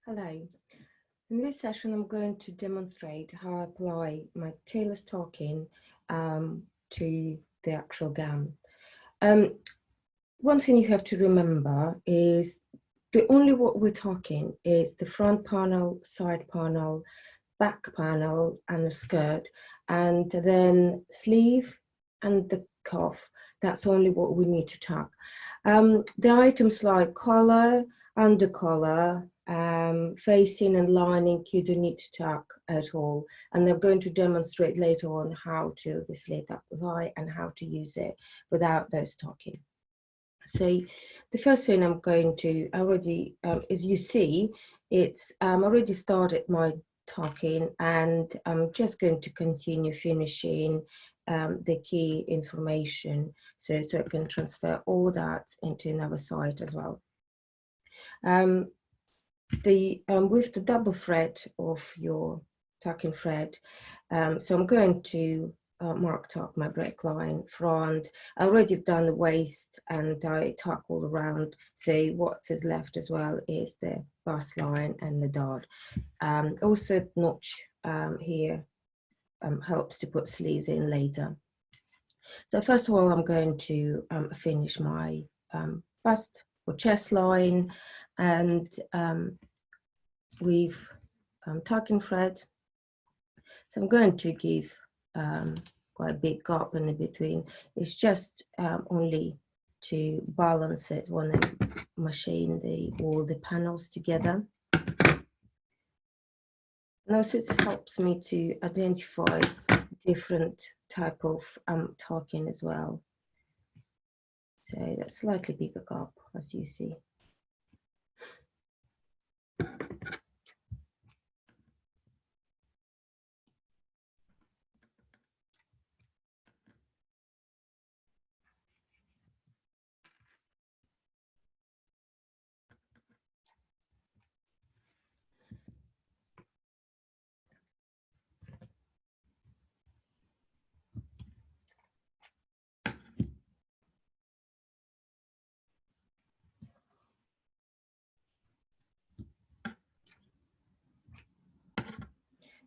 Hello. In this session, I'm going to demonstrate how I apply my Tailor Tacking to the actual gown. One thing you have to remember is the only what we're talking is the front panel, side panel, back panel, and the skirt, and then sleeve and the cuff. That's only what we need to tack. The items like collar, under collar, facing and lining, you don't need to tack at all. And they're going to demonstrate later on how to obviously apply and how to use it without those tacking. So the first thing I'm going to already, as you see, it's already started my talking, and I'm just going to continue finishing the key information so I can transfer all that into another side as well. With the double thread of your tacking thread, so I'm going to mark up my break line front. I already done the waist and I tack all around, so what is left as well is the bust line and the dart. Also notch here helps to put sleeves in later. So first of all, I'm going to finish my bust or chest line, and with tacking thread. So I'm going to give quite a big gap in between. It's just only to balance it when I machine all the panels together. And also it helps me to identify different type of tacking as well. So that's slightly bigger gap, as you see.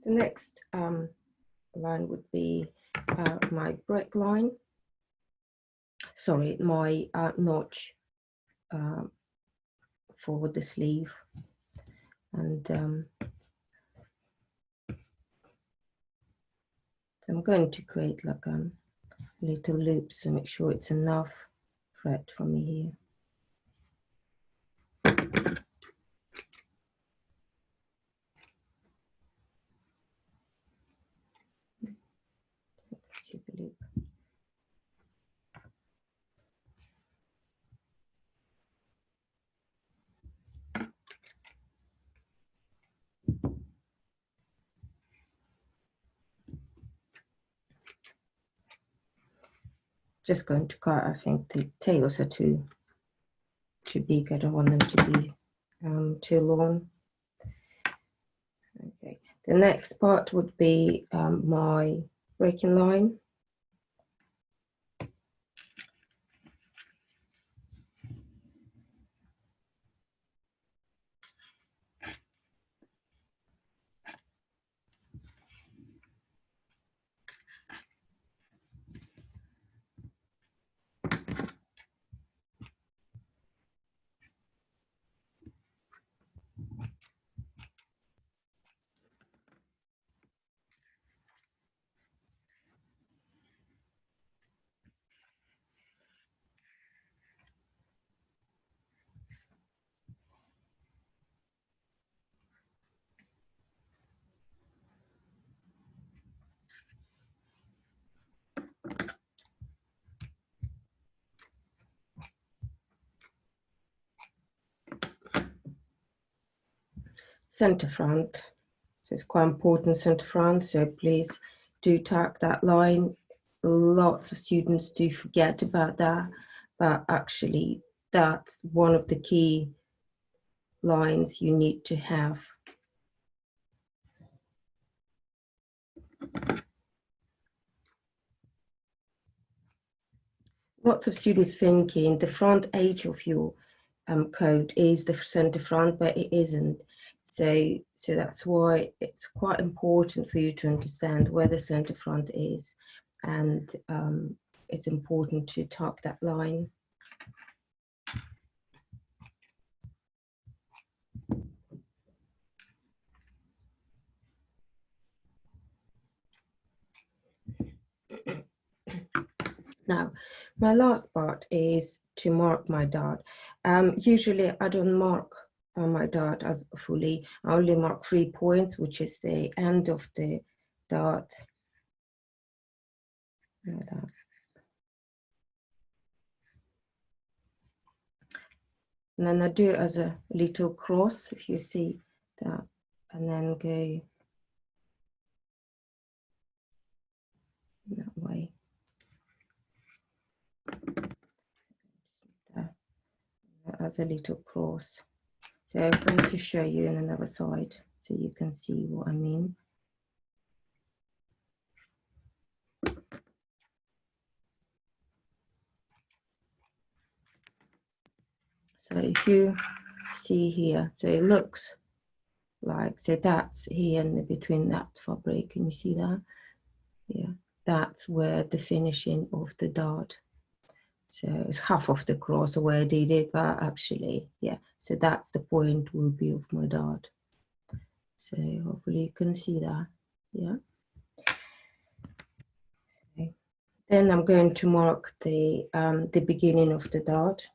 The next line would be my break line. Sorry, my notch for the sleeve, and so I'm going to create like a little loop to make sure it's enough thread for me here. Loop. Just going to cut. I think the tails are too big. I don't want them to be too long. Okay. The next part would be my breaking line. Center front, so it's quite important, center front, so please do tack that line. Lots of students do forget about that, but actually that's one of the key lines you need to have. Lots of students thinking the front edge of your coat is the center front, but it isn't. So that's why it's quite important for you to understand where the center front is, and it's important to tuck that line. Now, my last part is to mark my dart. Usually I don't mark my dart as fully. I only mark 3 points, which is the end of the dart. Like that. And then I do it as a little cross, if you see that, and then go that way. As a little cross. So I'm going to show you on another side so you can see what I mean. So if you see here, so it looks like, so that's here in between that fabric, can you see that? Yeah, that's where the finishing of the dart. So it's half of the cross where I did it, but actually, yeah, so that's the point will be of my dart. So hopefully you can see that, yeah. Okay. Then I'm going to mark the beginning of the dart.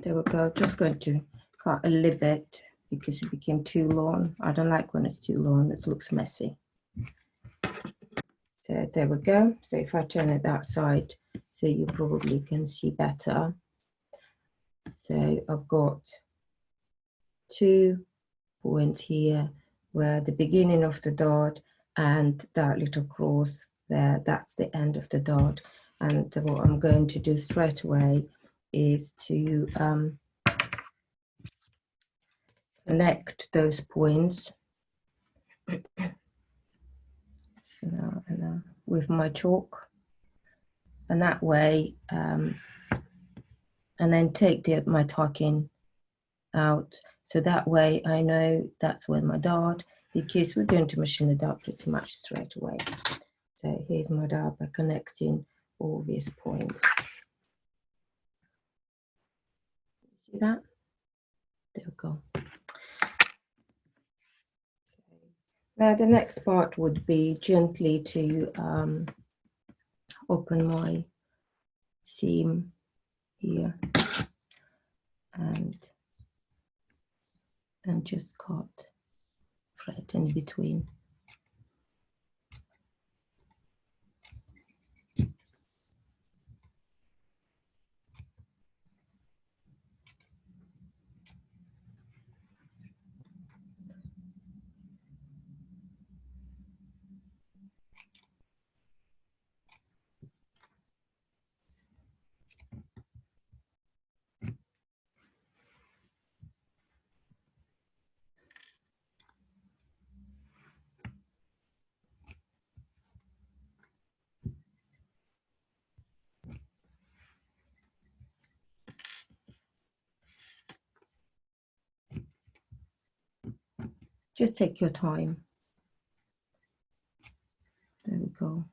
There we go, just going to cut a little bit because it became too long. I don't like when it's too long, it looks messy. So there we go. So if I turn it that side, so you probably can see better. So I've got 2 points here where the beginning of the dart and that little cross there, that's the end of the dart. And what I'm going to do straight away is to connect those points. So now, with my chalk, and that way, and then take my tacking out. So that way I know that's where my dart, because we're going to machine the dart pretty much straight away. So here's my dart by connecting all these points. See that? There we go. Now the next part would be gently to open my seam here and just cut thread in between. Just take your time. There we go.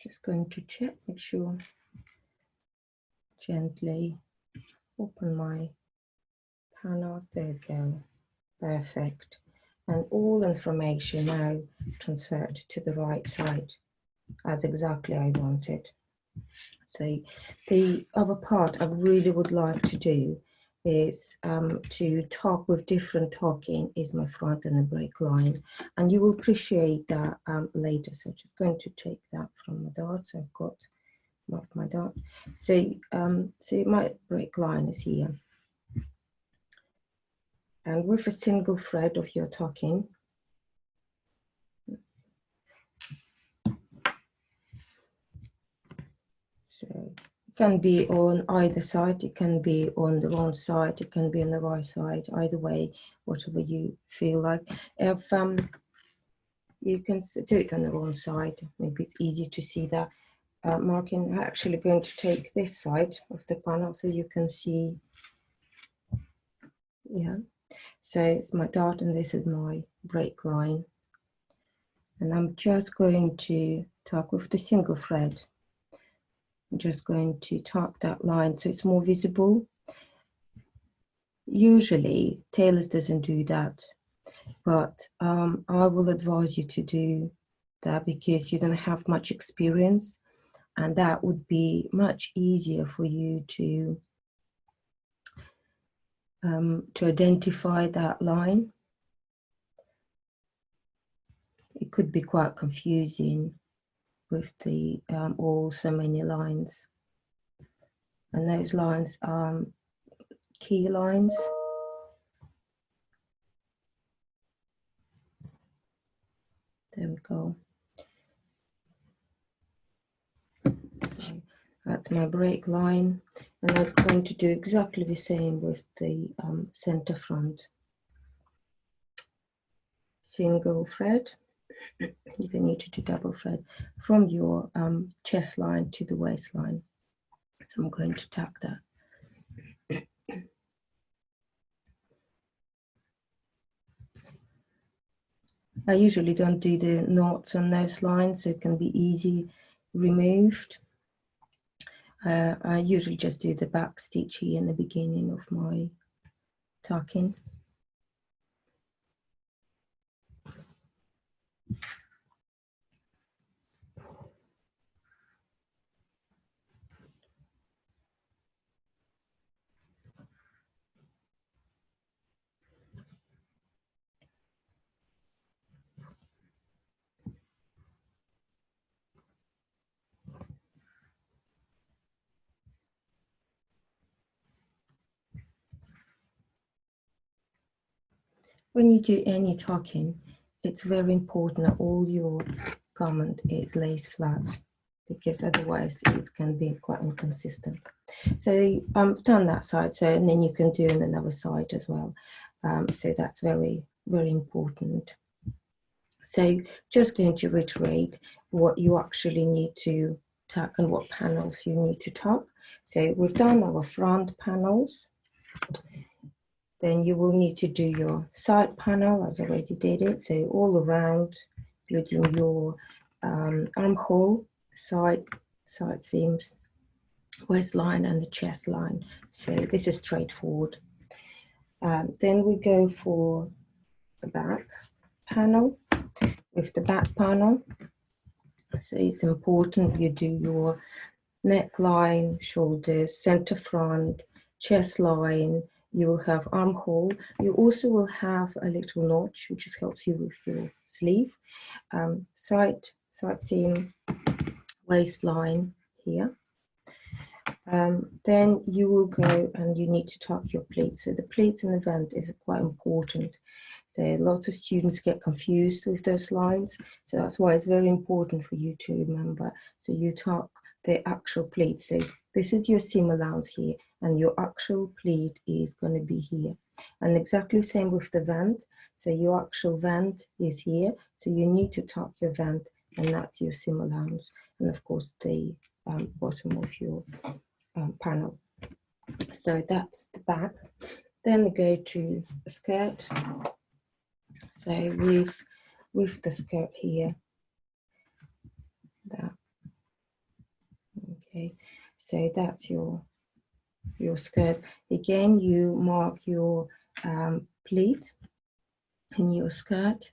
Just going to check, make sure, gently open my panels. There we go. Perfect. And all information now transferred to the right side as exactly I wanted. So the other part I really would like to do is to talk with different talking is my front and the break line, and you will appreciate that later. So just going to take that from my dart. So I've got marked my dart. So so my break line is here, and with a single thread of your talking, so it can be on either side, it can be on the wrong side, it can be on the right side, either way, whatever you feel like. If you can do it on the wrong side, maybe it's easy to see that marking. I'm actually going to take this side of the panel so you can see, yeah. So it's my dart and this is my break line. And I'm just going to tuck with the single thread. I'm just going to tuck that line so it's more visible. Usually tailors doesn't do that, but I will advise you to do that because you don't have much experience, and that would be much easier for you to identify that line. It could be quite confusing with the all so many lines, and those lines are key lines. There we go. So that's my break line, and I'm going to do exactly the same with the center front. Single thread. You can need to do double thread from your chest line to the waistline. So I'm going to tack that. I usually don't do the knots on those lines, so it can be easy removed. I usually just do the back stitch here in the beginning of my tucking. When you do any tucking, it's very important that all your garment is lace flat, because otherwise it can be quite inconsistent. So I've done that side, so and then you can do on another side as well. So that's very, very important. So just going to reiterate what you actually need to tuck and what panels you need to tuck. So we've done our front panels. Then you will need to do your side panel, as I already did it. So all around, including your armhole, side seams, waistline and the chest line. So this is straightforward. Then we go for the back panel. With the back panel, so it's important you do your neckline, shoulders, center front, chest line. You will have armhole. You also will have a little notch, which just helps you with your sleeve. Side seam, waistline here. Then you will go and you need to tuck your pleats. So the pleats in the vent is quite important. So lots of students get confused with those lines. So that's why it's very important for you to remember. So you tuck the actual pleat. So this is your seam allowance here, and your actual pleat is going to be here. And exactly the same with the vent. So your actual vent is here. So you need to tuck your vent, and that's your seam allowance. And of course the bottom of your panel. So that's the back. Then we go to the skirt. So with the skirt here, that, okay, so that's your skirt. Again, you mark your pleat in your skirt,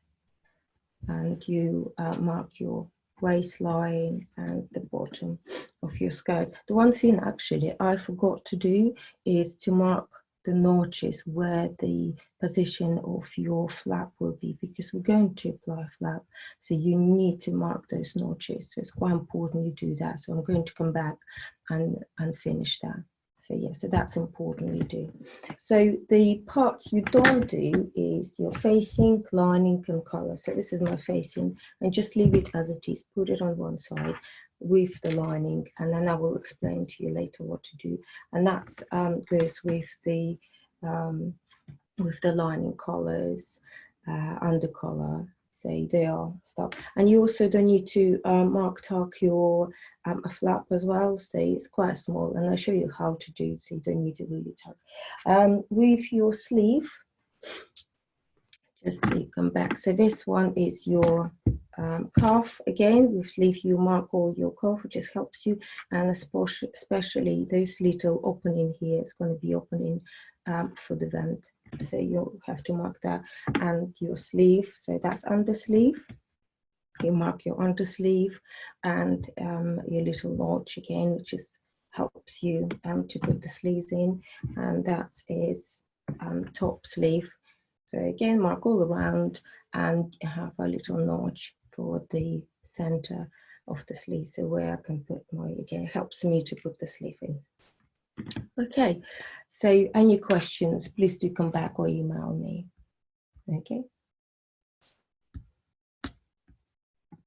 and you mark your waistline and the bottom of your skirt. The one thing actually I forgot to do is to mark the notches where the position of your flap will be, because we're going to apply a flap, so you need to mark those notches. So it's quite important you do that. So I'm going to come back and finish that. So yeah, so that's important you do. So the parts you don't do is your facing, lining and collar. So this is my facing, and just leave it as it is. Put it on one side with the lining, and then I will explain to you later what to do. And that goes with the lining collars, under collar. So they are stuff. And you also don't need to mark tuck your a flap as well. So it's quite small, and I'll show you how to do it, so you don't need to really tuck. With your sleeve, just to come back. So this one is your cuff. Again, with sleeve you mark all your cuff, which just helps you, and especially those little opening here, it's going to be opening for the vent. So you'll have to mark that. And your sleeve, so that's under sleeve. You mark your under sleeve, and your little notch again, which just helps you to put the sleeves in, and that is top sleeve. So again, mark all around, and have a little notch for the center of the sleeve. So where I can put my, again, helps me to put the sleeve in. Okay, so any questions, please do come back or email me. Okay.